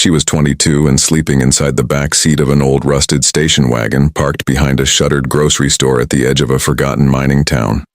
She was 22 and sleeping inside the back seat of an old rusted station wagon parked behind a shuttered grocery store at the edge of a forgotten mining town.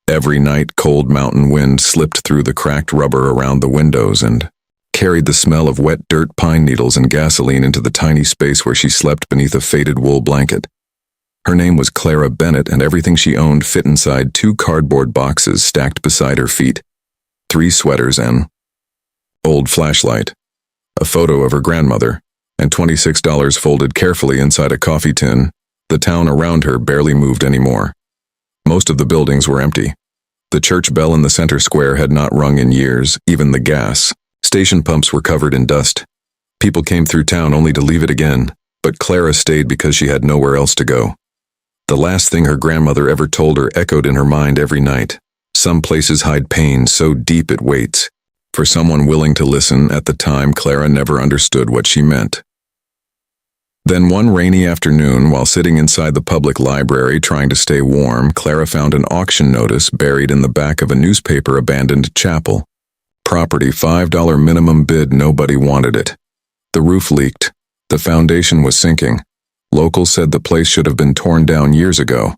Every night, cold mountain wind slipped through the cracked rubber around the windows and carried the smell of wet dirt, pine needles, and gasoline into the tiny space where she slept beneath a faded wool blanket. Her name was Clara Bennett, and everything she owned fit inside 2 cardboard boxes stacked beside her feet, 3 sweaters, an old flashlight, a photo of her grandmother, and $26 folded carefully inside a coffee tin. The town around her barely moved anymore. Most of the buildings were empty. The church bell in the center square had not rung in years, even the gas station pumps were covered in dust. People came through town only to leave it again, but Clara stayed because she had nowhere else to go. The last thing her grandmother ever told her echoed in her mind every night. Some places hide pain so deep it waits. For someone willing to listen, at the time, Clara never understood what she meant. Then one rainy afternoon, while sitting inside the public library trying to stay warm, Clara found an auction notice buried in the back of a newspaper abandoned chapel. Property, $5 minimum bid, nobody wanted it. The roof leaked. The foundation was sinking. Locals said the place should have been torn down years ago.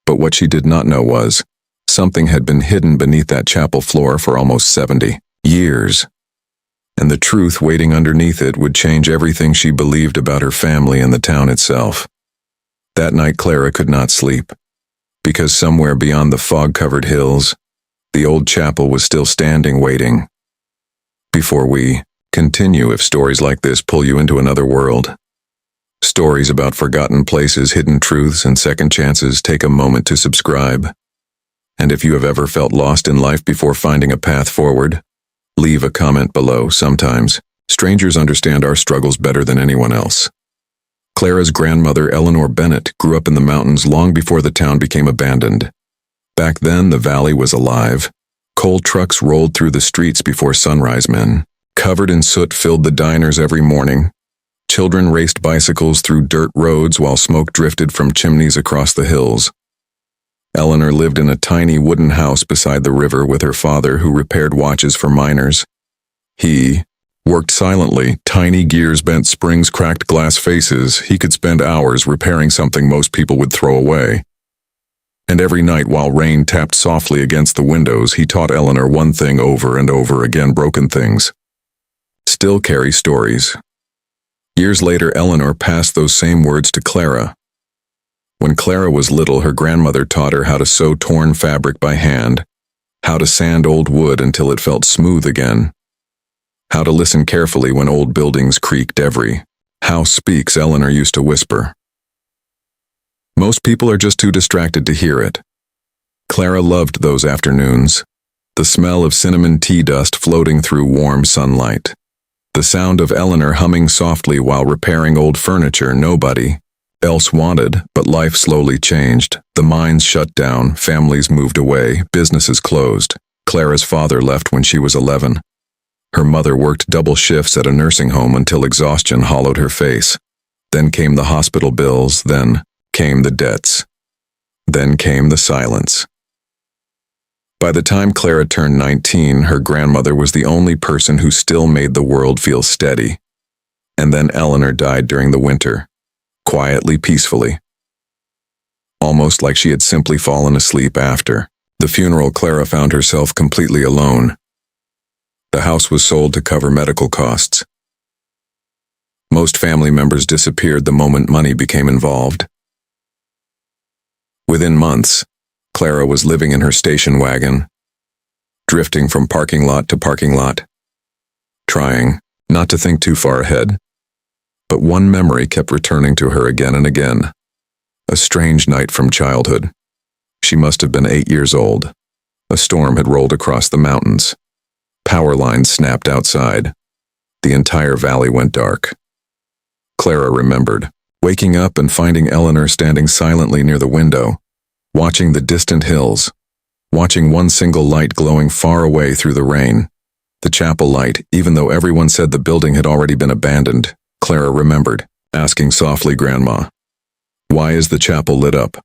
But what she did not know was, something had been hidden beneath that chapel floor for almost 70 years. And the truth waiting underneath it would change everything she believed about her family and the town itself. That night Clara could not sleep, because somewhere beyond the fog-covered hills, the old chapel was still standing, waiting. Before we continue, if stories like this pull you into another world, stories about forgotten places, hidden truths, and second chances, take a moment to subscribe. And if you have ever felt lost in life before finding a path forward, leave a comment below. Sometimes, strangers understand our struggles better than anyone else. Clara's grandmother, Eleanor Bennett, grew up in the mountains long before the town became abandoned. Back then, the valley was alive. Coal trucks rolled through the streets before sunrise. Men, covered in soot, filled the diners every morning. Children raced bicycles through dirt roads while smoke drifted from chimneys across the hills. Eleanor lived in a tiny wooden house beside the river with her father, who repaired watches for miners. He worked silently. Tiny gears, bent springs, cracked glass faces. He could spend hours repairing something most people would throw away. And every night, while rain tapped softly against the windows, he taught Eleanor one thing over and over again: broken things still carry stories. Years later, Eleanor passed those same words to Clara. When Clara was little, her grandmother taught her how to sew torn fabric by hand, how to sand old wood until it felt smooth again, how to listen carefully when old buildings creaked. Every house speaks, Eleanor used to whisper. Most people are just too distracted to hear it. Clara loved those afternoons. The smell of cinnamon tea dust floating through warm sunlight. The sound of Eleanor humming softly while repairing old furniture nobody else wanted. But life slowly changed. The mines shut down, families moved away, businesses closed. Clara's father left when she was 11. Her mother worked double shifts at a nursing home until exhaustion hollowed her face. Then came the hospital bills, then came the debts. Then came the silence. By the time Clara turned 19, her grandmother was the only person who still made the world feel steady. And then Eleanor died during the winter, quietly, peacefully. Almost like she had simply fallen asleep. After the funeral, Clara found herself completely alone. The house was sold to cover medical costs. Most family members disappeared the moment money became involved. Within months, Clara was living in her station wagon, drifting from parking lot to parking lot, trying not to think too far ahead. But one memory kept returning to her again and again. A strange night from childhood. She must have been 8 years old. A storm had rolled across the mountains. Power lines snapped outside. The entire valley went dark. Clara remembered waking up and finding Eleanor standing silently near the window, watching the distant hills, watching one single light glowing far away through the rain. The chapel light, even though everyone said the building had already been abandoned. Clara remembered asking softly, "Grandma, why is the chapel lit up?"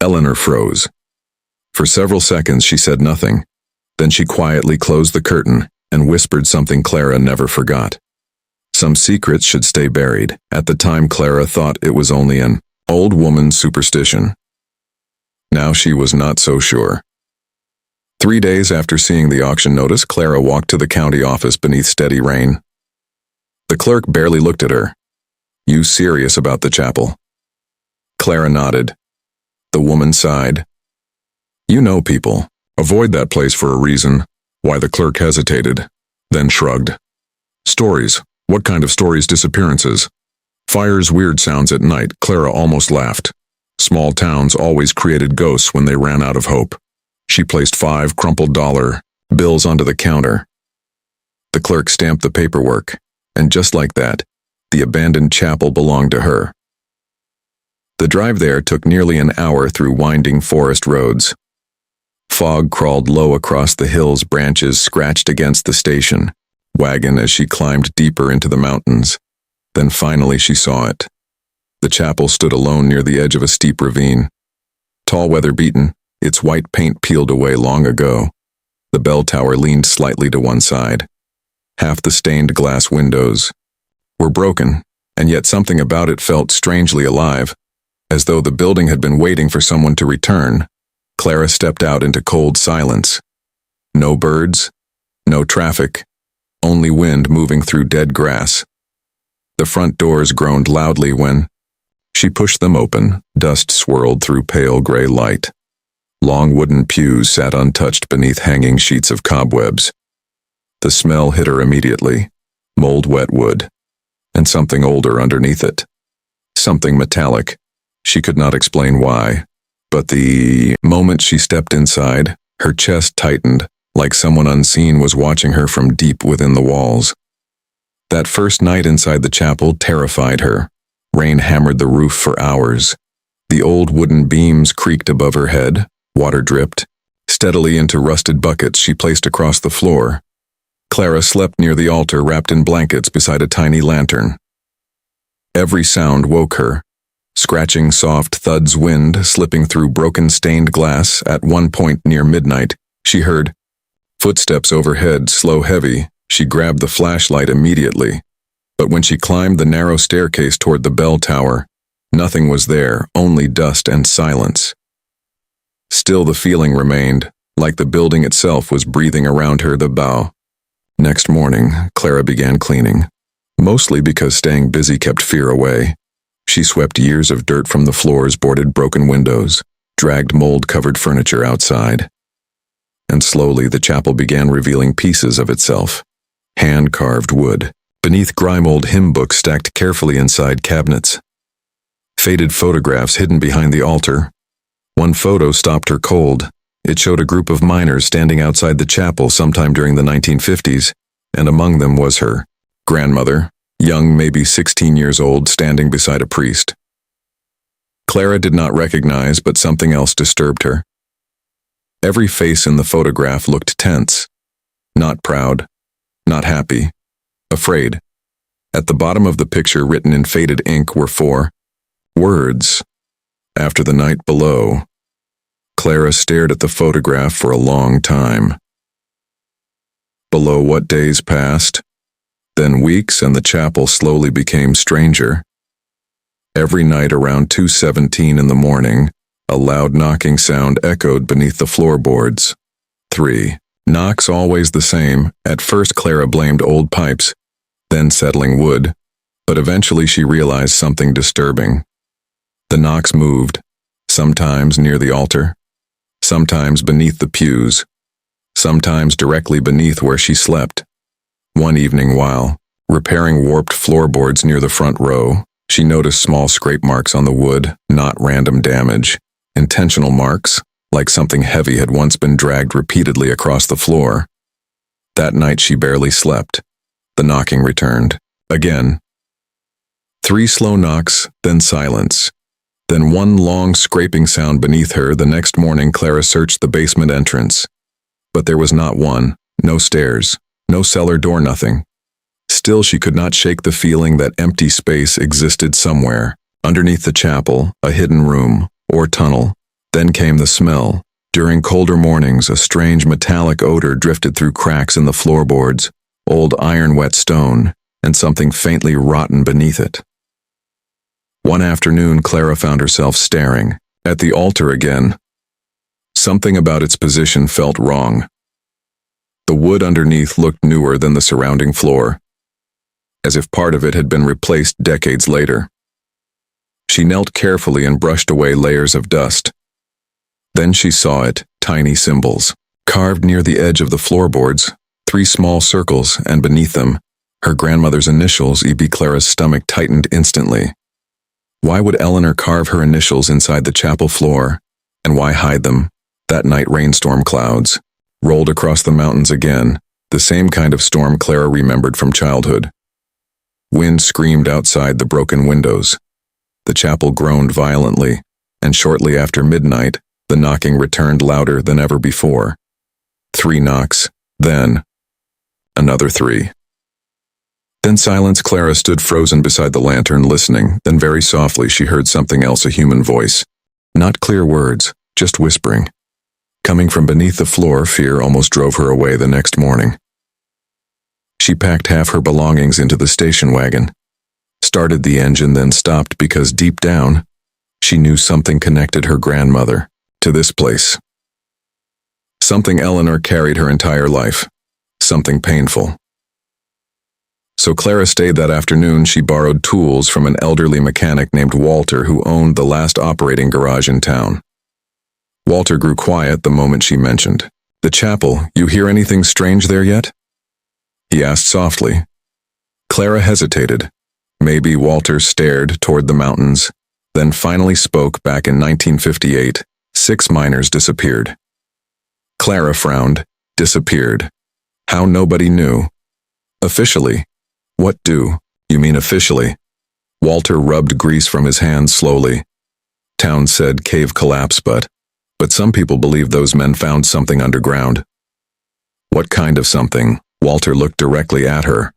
Eleanor froze. For several seconds she said nothing. Then she quietly closed the curtain and whispered something Clara never forgot. Some secrets should stay buried. At the time, Clara thought it was only an old woman's superstition. Now she was not so sure. 3 days after seeing the auction notice, Clara walked to the county office beneath steady rain. The clerk barely looked at her. "You serious about the chapel?" Clara nodded. The woman sighed. "You know people avoid that place for a reason." Why? The clerk hesitated, then shrugged. "Stories. What kind of stories? Disappearances. Fires, weird sounds at night." Clara almost laughed. Small towns always created ghosts when they ran out of hope. She placed 5 crumpled dollar bills onto the counter. The clerk stamped the paperwork, and just like that, the abandoned chapel belonged to her. The drive there took nearly an hour through winding forest roads. Fog crawled low across the hills, branches scratched against the station wagon as she climbed deeper into the mountains. Then finally she saw it. The chapel stood alone near the edge of a steep ravine. Tall, weather-beaten, its white paint peeled away long ago. The bell tower leaned slightly to one side. Half the stained glass windows were broken, and yet something about it felt strangely alive, as though the building had been waiting for someone to return. Clara stepped out into cold silence. No birds, no traffic, only wind moving through dead grass. The front doors groaned loudly when she pushed them open. Dust swirled through pale gray light. Long wooden pews sat untouched beneath hanging sheets of cobwebs. The smell hit her immediately. Mold-wet wood, and something older underneath it. Something metallic. She could not explain why, but the moment she stepped inside, her chest tightened, like someone unseen was watching her from deep within the walls. That first night inside the chapel terrified her. Rain hammered the roof for hours. The old wooden beams creaked above her head. Water dripped steadily into rusted buckets she placed across the floor. Clara slept near the altar, wrapped in blankets beside a tiny lantern. Every sound woke her. Scratching soft thuds, wind slipping through broken stained glass. At one point near midnight, she heard footsteps overhead, slow, heavy. She grabbed the flashlight immediately. But when she climbed the narrow staircase toward the bell tower, nothing was there, only dust and silence. Still the feeling remained, like the building itself was breathing around her. The bow. Next morning, Clara began cleaning, mostly because staying busy kept fear away. She swept years of dirt from the floors, boarded broken windows, dragged mold-covered furniture outside. And slowly the chapel began revealing pieces of itself. Hand-carved wood, beneath grime, old hymn books stacked carefully inside cabinets. Faded photographs hidden behind the altar. One photo stopped her cold. It showed a group of miners standing outside the chapel sometime during the 1950s, and among them was her grandmother, young, maybe 16 years old, standing beside a priest. Clara did not recognize, but something else disturbed her. Every face in the photograph looked tense. Not proud, not happy, afraid. At the bottom of the picture, written in faded ink, were 4 words. After the night below. Clara stared at the photograph for a long time. Below what? Days passed, then weeks, and the chapel slowly became stranger. Every night around 2:17 in the morning, a loud knocking sound echoed beneath the floorboards. 3 knocks, always the same. At first Clara blamed old pipes, then settling wood, but eventually she realized something disturbing. The knocks moved, sometimes near the altar, sometimes beneath the pews, sometimes directly beneath where she slept. One evening, while repairing warped floorboards near the front row, she noticed small scrape marks on the wood, not random damage, intentional marks, like something heavy had once been dragged repeatedly across the floor. That night she barely slept. The knocking returned. Again. 3 slow knocks, then silence. Then one long scraping sound beneath her. The next morning Clara searched the basement entrance. But there was not one, no stairs, no cellar door, nothing. Still she could not shake the feeling that empty space existed somewhere, underneath the chapel, a hidden room, or tunnel. Then came the smell. During colder mornings, a strange metallic odor drifted through cracks in the floorboards, old iron-wet stone, and something faintly rotten beneath it. One afternoon, Clara found herself staring at the altar again. Something about its position felt wrong. The wood underneath looked newer than the surrounding floor, as if part of it had been replaced decades later. She knelt carefully and brushed away layers of dust. Then she saw it, tiny symbols, carved near the edge of the floorboards, 3 small circles, and beneath them, her grandmother's initials. E.B. Clara's stomach tightened instantly. Why would Eleanor carve her initials inside the chapel floor, and why hide them? That night, rainstorm clouds rolled across the mountains again, the same kind of storm Clara remembered from childhood. Wind screamed outside the broken windows. The chapel groaned violently, and shortly after midnight, the knocking returned louder than ever before. 3 knocks, then another 3. Then silence. Clara stood frozen beside the lantern, listening. Then very softly she heard something else, a human voice. Not clear words, just whispering. Coming from beneath the floor, fear almost drove her away the next morning. She packed half her belongings into the station wagon, started the engine, then stopped because deep down, she knew something connected her grandmother to this place. Something Eleanor carried her entire life, something painful. So Clara stayed that afternoon. She borrowed tools from an elderly mechanic named Walter who owned the last operating garage in town. Walter grew quiet the moment she mentioned the chapel. You hear anything strange there yet? He asked softly. Clara hesitated. Maybe. Walter stared toward the mountains, then finally spoke. Back in 1958, 6 miners disappeared. Clara frowned. Disappeared. How? Nobody knew. Officially. What do you mean officially? Walter rubbed grease from his hands slowly. Town said cave collapse, but some people believe those men found something underground. What kind of something? Walter looked directly at her.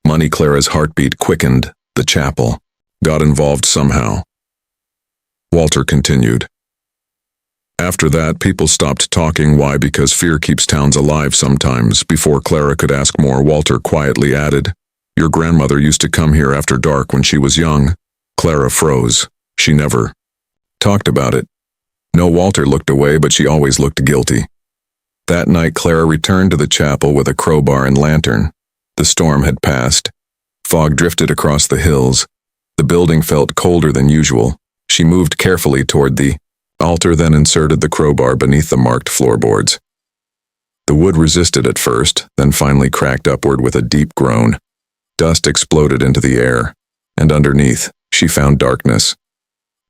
Money. Clara's heartbeat quickened. The chapel got involved somehow. Walter continued. After that, people stopped talking. Why? Because fear keeps towns alive sometimes. Before Clara could ask more, Walter quietly added, Your grandmother used to come here after dark when she was young. Clara froze. She never talked about it. No. Walter looked away, but she always looked guilty. That night, Clara returned to the chapel with a crowbar and lantern. The storm had passed. Fog drifted across the hills. The building felt colder than usual. She moved carefully toward the altar, then inserted the crowbar beneath the marked floorboards. The wood resisted at first, then finally cracked upward with a deep groan. Dust exploded into the air, and underneath, she found darkness.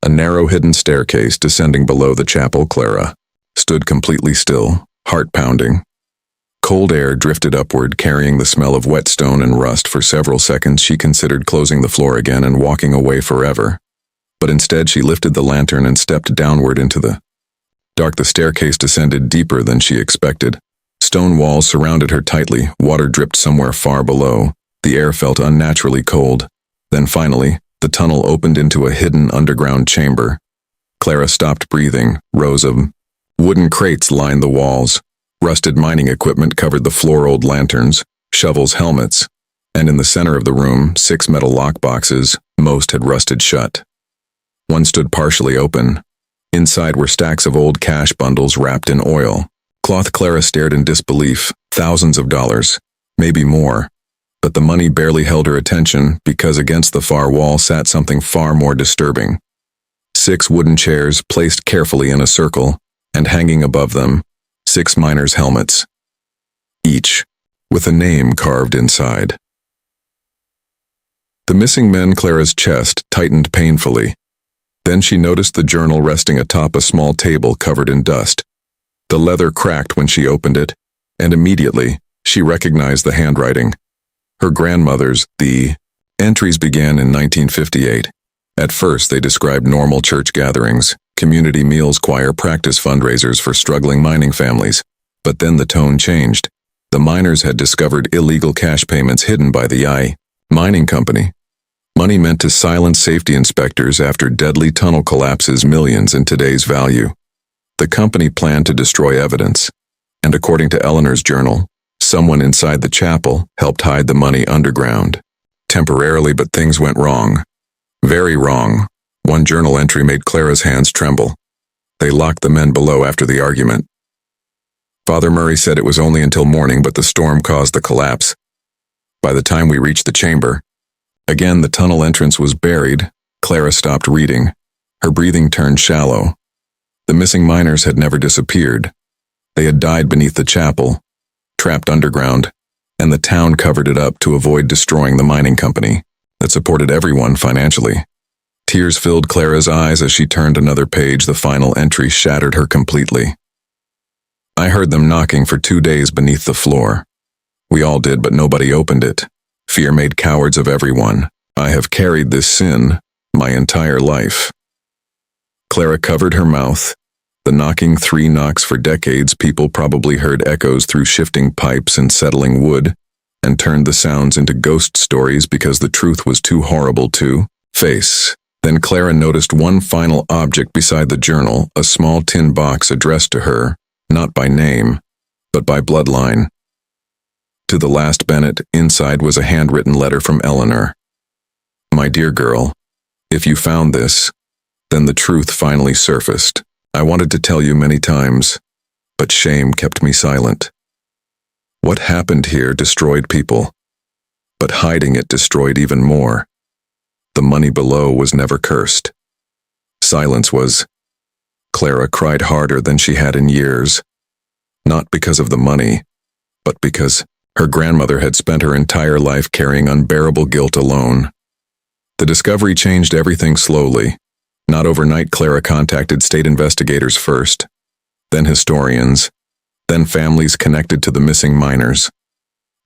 A narrow hidden staircase descending below the chapel. Clara stood completely still, heart pounding. Cold air drifted upward, carrying the smell of wet stone and rust. For several seconds she considered closing the floor again and walking away forever. But instead she lifted the lantern and stepped downward into the dark. The staircase descended deeper than she expected. Stone walls surrounded her tightly. Water dripped somewhere far below. The air felt unnaturally cold. Then finally, the tunnel opened into a hidden underground chamber. Clara stopped breathing. Rows of wooden crates lined the walls. Rusted mining equipment covered the floor. Old lanterns, shovels, helmets. And in the center of the room, 6 metal lockboxes. Most had rusted shut. One stood partially open. Inside were stacks of old cash bundles wrapped in oil cloth. Clara stared in disbelief. Thousands of dollars, maybe more. But the money barely held her attention, because against the far wall sat something far more disturbing. 6 wooden chairs placed carefully in a circle, and hanging above them, 6 miners' helmets, each with a name carved inside. The missing men. Clara's chest tightened painfully. Then she noticed the journal resting atop a small table covered in dust. The leather cracked when she opened it, and immediately she recognized the handwriting. Her grandmother's. The entries began in 1958. At first they described normal church gatherings, community meals, choir practice, fundraisers for struggling mining families. But then the tone changed. The miners had discovered illegal cash payments hidden by the mining company. Money meant to silence safety inspectors after deadly tunnel collapses, millions in today's value. The company planned to destroy evidence, and according to Eleanor's journal, Someone inside the chapel helped hide the money underground. Temporarily, but things went wrong. Very wrong. One journal entry made Clara's hands tremble. They locked the men below after the argument. Father Murray said it was only until morning, but the storm caused the collapse. By the time we reached the chamber, again the tunnel entrance was buried. Clara stopped reading. Her breathing turned shallow. The missing miners had never disappeared. They had died beneath the chapel, trapped underground, and the town covered it up to avoid destroying the mining company that supported everyone financially. Tears filled Clara's eyes as she turned another page. The final entry shattered her completely. I heard them knocking for 2 days beneath the floor. We all did, but nobody opened it. Fear made cowards of everyone. I have carried this sin my entire life. Clara covered her mouth. The knocking 3 knocks for decades. People probably heard echoes through shifting pipes and settling wood, and turned the sounds into ghost stories because the truth was too horrible to face. Then Clara noticed one final object beside the journal, a small tin box addressed to her, not by name, but by bloodline. To the last Bennett, inside was a handwritten letter from Eleanor. My dear girl, if you found this, then the truth finally surfaced. I wanted to tell you many times, but shame kept me silent. What happened here destroyed people, but hiding it destroyed even more. The money below was never cursed. Silence was. Clara cried harder than she had in years, not because of the money, but because her grandmother had spent her entire life carrying unbearable guilt alone. The discovery changed everything slowly. Not overnight. Clara contacted state investigators first, then historians, then families connected to the missing miners.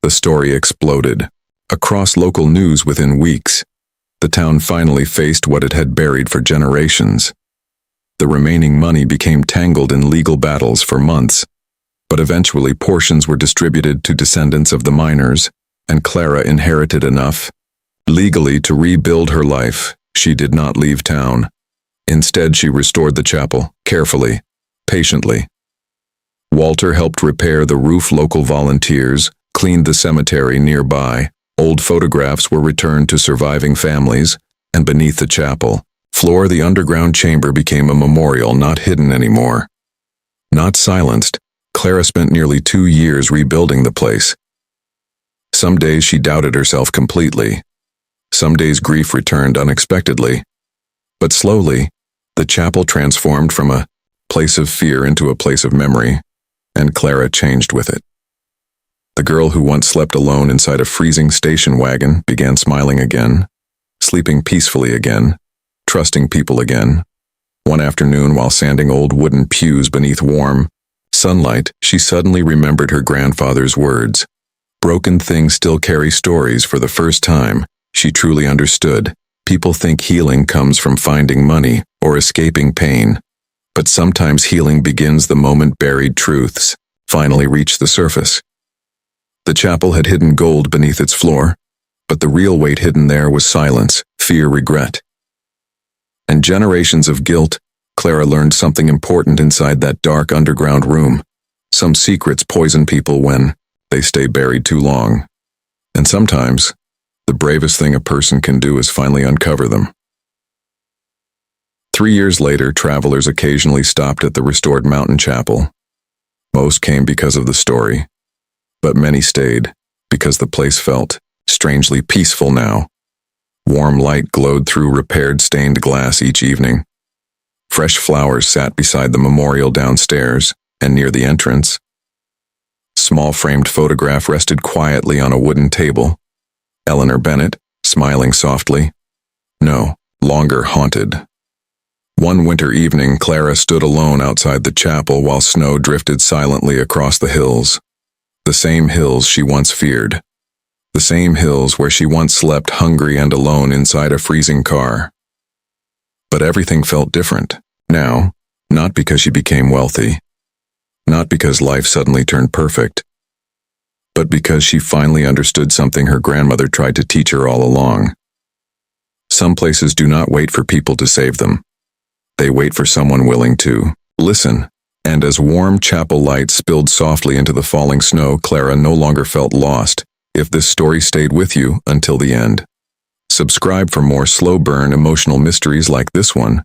The story exploded across local news within weeks. The town finally faced what it had buried for generations. The remaining money became tangled in legal battles for months, but eventually portions were distributed to descendants of the miners, and Clara inherited enough legally to rebuild her life. She did not leave town. Instead, she restored the chapel, carefully, patiently. Walter helped repair the roof. Local volunteers cleaned the cemetery nearby. Old photographs were returned to surviving families, and beneath the chapel floor, the underground chamber became a memorial, not hidden anymore. Not silenced, Clara spent nearly 2 years rebuilding the place. Some days she doubted herself completely. Some days grief returned unexpectedly. But slowly, the chapel transformed from a place of fear into a place of memory, and Clara changed with it. The girl who once slept alone inside a freezing station wagon began smiling again, sleeping peacefully again, trusting people again. One afternoon, while sanding old wooden pews beneath warm sunlight, she suddenly remembered her grandfather's words. Broken things still carry stories. For the first time, she truly understood. People think healing comes from finding money or escaping pain, but sometimes healing begins the moment buried truths finally reach the surface. The chapel had hidden gold beneath its floor, but the real weight hidden there was silence, fear, regret, and generations of guilt. Clara learned something important inside that dark underground room. Some secrets poison people when they stay buried too long, and sometimes the bravest thing a person can do is finally uncover them. 3 years later, travelers occasionally stopped at the restored mountain chapel. Most came because of the story, but many stayed because the place felt strangely peaceful now. Warm light glowed through repaired stained glass each evening. Fresh flowers sat beside the memorial downstairs, and near the entrance, small framed photograph rested quietly on a wooden table. Eleanor Bennett, smiling softly, no longer haunted. One winter evening, Clara stood alone outside the chapel while snow drifted silently across the hills. The same hills she once feared. The same hills where she once slept hungry and alone inside a freezing car. But everything felt different now, not because she became wealthy, not because life suddenly turned perfect, but because she finally understood something her grandmother tried to teach her all along. Some places do not wait for people to save them. They wait for someone willing to listen. And as warm chapel light spilled softly into the falling snow, Clara no longer felt lost, if this story stayed with you until the end. Subscribe for more slow burn emotional mysteries like this one,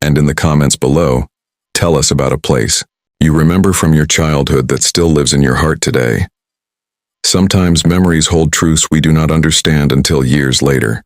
and in the comments below, tell us about a place you remember from your childhood that still lives in your heart today. Sometimes memories hold truths we do not understand until years later.